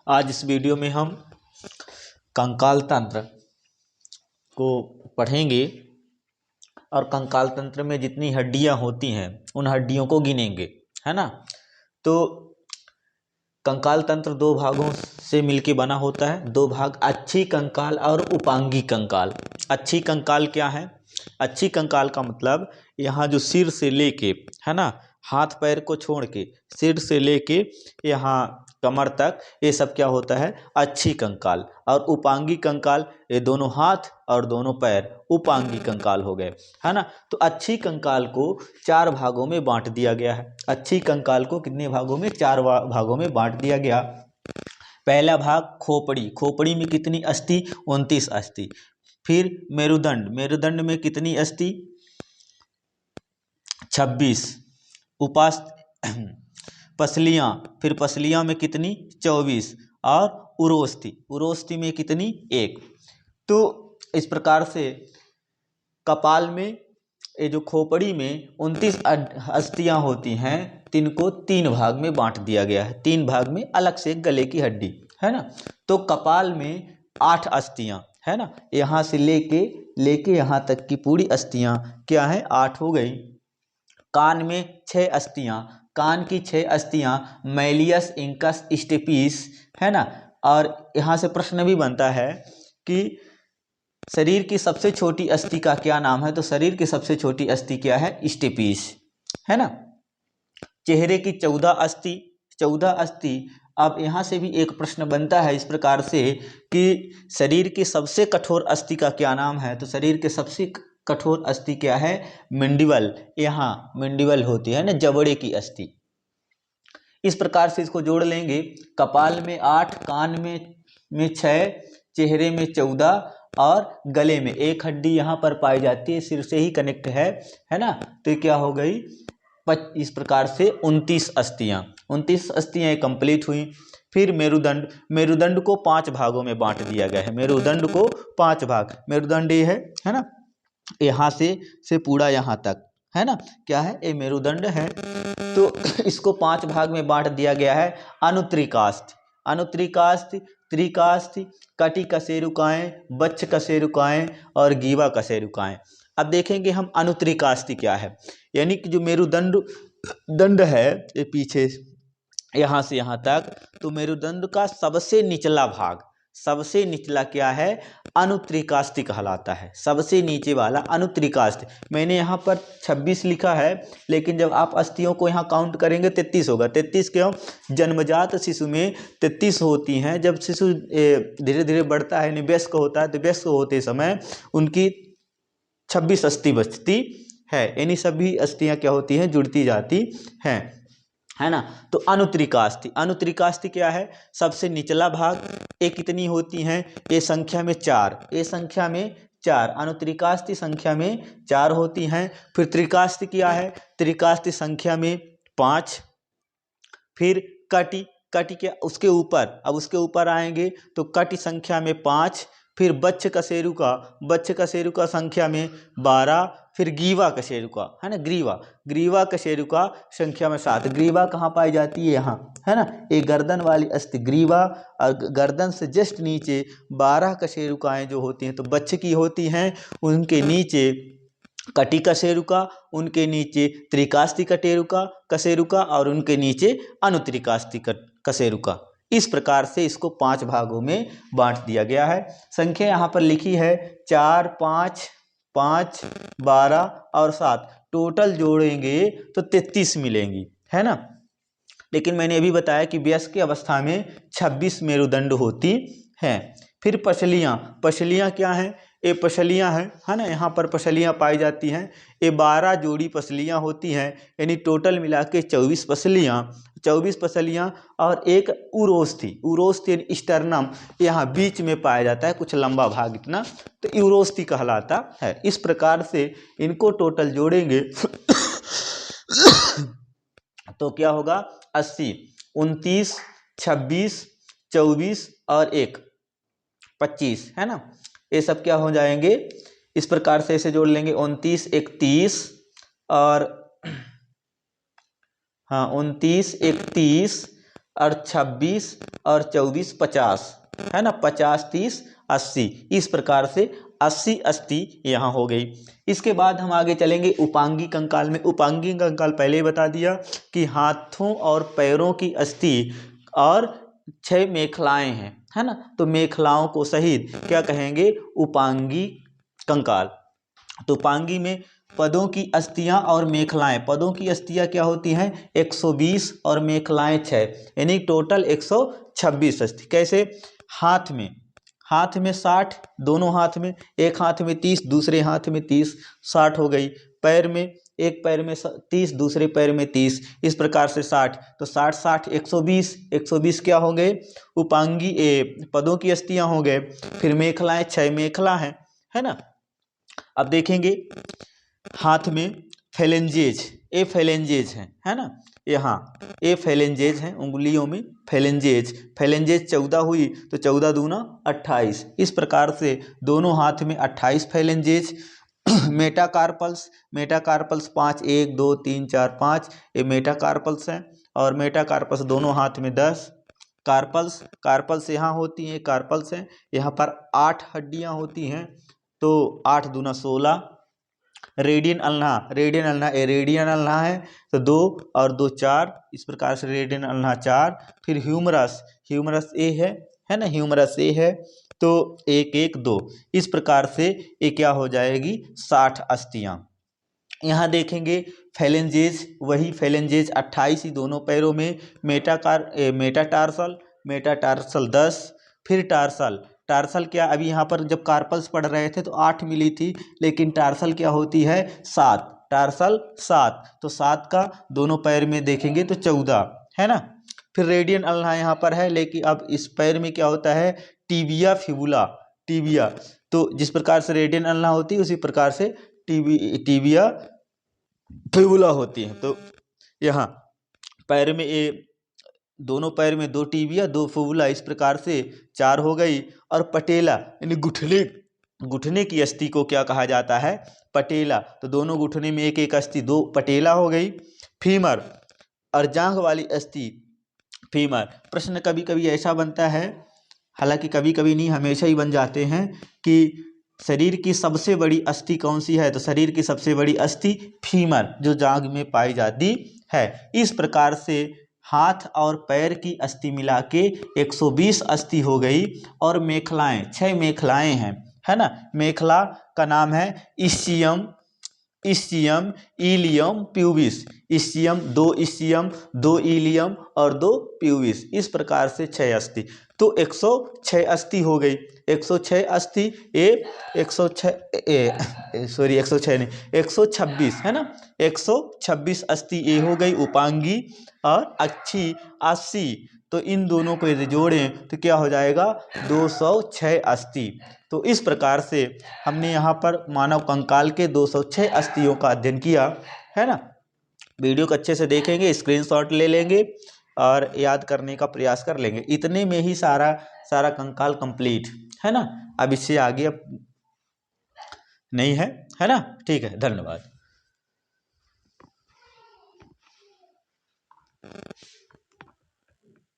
आज इस वीडियो में हम कंकाल तंत्र को पढ़ेंगे और कंकाल तंत्र में जितनी हड्डियां होती हैं उन हड्डियों को गिनेंगे, है ना। तो कंकाल तंत्र दो भागों से मिलके बना होता है। दो भाग, अच्छी कंकाल और उपांगी कंकाल। अच्छी कंकाल क्या है? अच्छी कंकाल का मतलब यहाँ जो सिर से लेके, है ना, हाथ पैर को छोड़ के सिर से लेके यहाँ कमर तक, ये सब क्या होता है? अच्छी कंकाल। और उपांगी कंकाल, ये दोनों हाथ और दोनों पैर उपांगी कंकाल हो गए, है ना। तो अच्छी कंकाल को चार भागों में बांट दिया गया है। अच्छी कंकाल को कितने भागों में? चार भागों में बांट दिया गया। पहला भाग खोपड़ी। खोपड़ी में कितनी अस्थि? 29 अस्थि। फिर मेरुदंड। मेरुदंड में कितनी अस्थि? 26। उपास पसलियां। फिर पसलियां में कितनी? 24। और उरोस्थि। उरोस्थि में कितनी? 1। तो इस प्रकार से कपाल में, ये जो खोपड़ी में 29 अस्थियां होती हैं, तिनको 3 भाग में बांट दिया गया है। 3 भाग में अलग से गले की हड्डी, है ना। तो कपाल में 8 अस्थियां, है ना, यहाँ से लेके यहाँ तक की पूरी अस्थियां क्या है? 8 हो गई। कान में 6 अस्थियां। कान की 6 अस्थियां मैलियस, इंकस, स्टेपिस, है ना। और यहाँ से प्रश्न भी बनता है कि शरीर की सबसे छोटी अस्थि का क्या नाम है? तो शरीर की सबसे छोटी अस्थि क्या है? स्टेपिस, है ना। चेहरे की 14 अस्थि। 14 अस्थि। अब यहाँ से भी एक प्रश्न बनता है इस प्रकार से कि शरीर की सबसे कठोर अस्थि का क्या नाम है? तो शरीर के सबसे कठोर अस्थि क्या है? मंडिबल। यहाँ मंडिबल होती है ना, जबड़े की अस्थि। इस प्रकार से इसको जोड़ लेंगे। कपाल में 8, कान में 6, चेहरे में 14 और गले में 1 हड्डी यहाँ पर पाई जाती है, सिर से ही कनेक्ट है ना। तो क्या हो गई? इस प्रकार से 29 अस्थियां। 29 अस्थियां कंप्लीट हुई। फिर मेरुदंड। मेरुदंड को 5 भागों में बांट दिया गया है। मेरुदंड को 5 भाग। मेरुदंड ये है ना, यहाँ से पूरा यहाँ तक, है ना, क्या है? ये मेरुदंड है। तो इसको 5 भाग में बांट दिया गया है। अनुत्रिकास्थ, अनुत्रिकास्थ, त्रिकास्थ, कटी कशेरुकाएं, बच्छ कशेरुकाएं और गीवा कशेरुकाएं। अब देखेंगे हम अनुत्रिकास्थ क्या है। यानी कि जो मेरुदंड है, ये पीछे यहाँ से यहाँ तक, तो मेरुदंड का सबसे निचला भाग, सबसे निचला क्या है? अनुत्रिकास्थ कहलाता है। सबसे नीचे वाला अनुत्रिकास्थ। मैंने यहाँ पर 26 लिखा है, लेकिन जब आप अस्थियों को यहाँ काउंट करेंगे 33 होगा। 33 क्यों? जन्मजात शिशु में 33 होती हैं। जब शिशु धीरे धीरे बढ़ता है, यानी वयस्क होता है, तो वयस्क होते समय उनकी 26 अस्थि बचती है। यानी सभी अस्थियां क्या होती हैं? जुड़ती जाती हैं, है ना। तो अनुत्रिकास्थ। अनुत्रिकास्थ क्या है? सबसे निचला भाग। ये कितनी होती हैं? ये संख्या में 4। ये संख्या में 4। अनुत्रिकास्थ संख्या में 4 होती हैं। फिर त्रिकास्थ क्या है? त्रिकास्थ संख्या में 5। फिर कटी। कटी के उसके ऊपर, अब उसके ऊपर आएंगे तो कटी संख्या में 5। फिर बच्छ कशेरुका। बच्छ कशेरुका संख्या में 12। फिर गीवा कशेरुका, है ना, ग्रीवा। ग्रीवा कशेरुका संख्या में 7। ग्रीवा कहाँ पाई जाती है? यहाँ, है ना। ये गर्दन वाली अस्थि ग्रीवा, और गर्दन से जस्ट नीचे 12 कशेरुकाएं जो होती हैं तो बच्छ की होती हैं। उनके नीचे कटी कशेरुका, उनके नीचे त्रिकास्थ कटेरुका कशेरुका और उनके नीचे अनुत्रिकास्थ कशेरुका। इस प्रकार से इसको 5 भागों में बांट दिया गया है। संख्या यहाँ पर लिखी है 4, 5, 5, 12 और 7। टोटल जोड़ेंगे तो 33 मिलेंगी, है ना। लेकिन मैंने अभी बताया कि वयस्क की अवस्था में 26 मेरुदंड होती हैं। फिर पसलियाँ। पसलियाँ क्या हैं? ये पसलियाँ हैं, है ना, यहाँ पर पसलियाँ पाई जाती हैं। ये 12 जोड़ी पसलियाँ होती हैं, यानी टोटल मिला के 24 पसलियाँ। 24 पसलियाँ और एक उरोस्थि। उरोस्थि यानी स्टर्नम, यहाँ बीच में पाया जाता है, कुछ लंबा भाग इतना, तो उरोस्थि कहलाता है। इस प्रकार से इनको टोटल जोड़ेंगे तो क्या होगा? 80, 29, 26, 24 और 1, 25, है ना। ये सब क्या हो जाएंगे? इस प्रकार से इसे जोड़ लेंगे। 29, 31 और 29, 31 और 26 और 24 50, है ना, 50 30 80, इस प्रकार से 80 अस्थि यहाँ हो गई। इसके बाद हम आगे चलेंगे उपांगी कंकाल में। उपांगी कंकाल पहले ही बता दिया कि हाथों और पैरों की अस्थि और 6 मेखलाएं हैं, है ना, तो मेखलाओं को सहित क्या कहेंगे, उपांगी कंकाल। तो उपांगी में पदों की अस्थियां और मेखलाएं, पदों की अस्थियां क्या होती हैं 120 और मेखलाएं 6, यानी टोटल 126 अस्थि। कैसे, हाथ में 60, दोनों हाथ में, एक हाथ में 30 दूसरे हाथ में 30, 60 हो गई। पैर में, एक पैर में 30 दूसरे पैर में 30, इस प्रकार से 60, तो 60 60 120, 120 क्या हो गए, उपांगी पदों की अस्थियां हो गए। फिर मेखलाएं 6 मेखला है ना। अब देखेंगे हाथ में फेलेंजेज, ए फेलेंजेज है ना, यहाँ ए फेलेंजेज हैं, उंगलियों में फेलेंजेज, फेलेंजेज 14 हुई तो 14 दूना 28, इस प्रकार से दोनों हाथ में 28 फेलेंजेज। मेटाकार्पल्स, मेटाकार्पल्स 5, 1 2 3 4 5, ये मेटाकार्पल्स हैं। और मेटाकार्पल्स दोनों हाथ में 10। कार्पल्स, कार्पल्स यहाँ होती हैं, कार्पल्स हैं, यहाँ पर 8 हड्डियाँ होती हैं, तो 8 दूना 16। रेडियन अल्ना, रेडियन अल्ना, ए रेडियन अल्ना है तो 2 और 2 4, इस प्रकार से रेडियन अल्ना 4। फिर ह्यूमरस, ह्यूमरस ए है ना, ह्यूमरस ए है तो 1 1 2, इस प्रकार से ये क्या हो जाएगी 60 अस्थियां। यहाँ देखेंगे फेलेंजेज, वही फेलेंजेज 28 ही दोनों पैरों में। Metatarsal, metatarsal 10। फिर टार्सल, टार्सल क्या, अभी यहाँ पर जब कार्पल्स पढ़ रहे थे तो 8 मिली थी, लेकिन टार्सल क्या होती है 7, टार्सल 7, तो 7 का दोनों पैर में देखेंगे तो 14, है ना। फिर रेडियन अल्ना यहाँ पर है, लेकिन अब इस पैर में क्या होता है टीबिया फिबुला, टीबिया, तो जिस प्रकार से रेडियन अल्ना होती है उसी प्रकार से टीबिया फिबुला होती है। तो यहाँ पैर में ये दोनों पैर में 2 टीबिया 2 फिबुला, इस प्रकार से 4 हो गई। और पटेला यानी घुटने, घुटने की अस्थि को क्या कहा जाता है पटेला, तो दोनों घुटने में 1 1 अस्थि, 2 पटेला हो गई। फीमर और जांघ वाली अस्थि, फीमर। प्रश्न कभी कभी ऐसा बनता है, हालांकि कभी कभी नहीं हमेशा ही बन जाते हैं, कि शरीर की सबसे बड़ी अस्थि कौन सी है, तो शरीर की सबसे बड़ी अस्थि फीमर, जो जांघ में पाई जाती है। इस प्रकार से हाथ और पैर की अस्थि मिला के 120 अस्थि हो गई। और मेखलाएं 6 मेखलाएं हैं, है ना। मेखला का नाम है ischium, ischium, ilium, pubis. Ischium 2 ischium 2 ilium और 2 प्यूबिस, इस प्रकार से 6 अस्थि, तो 106 अस्थि हो गई। 106 अस्थि ए 106 सॉरी 106 नहीं 126, है ना, 126 अस्थि ए हो गई उपांगी और अच्छी 80, तो इन दोनों को यदि जोड़ें तो क्या हो जाएगा 206 अस्थि। तो इस प्रकार से हमने यहाँ पर मानव कंकाल के 206 अस्थियों का अध्ययन किया, है ना। वीडियो को अच्छे से देखेंगे, स्क्रीनशॉट ले लेंगे और याद करने का प्रयास कर लेंगे। इतने में ही सारा कंकाल कंप्लीट, है ना। अब इससे आगे अब नहीं है ना। ठीक है, धन्यवाद।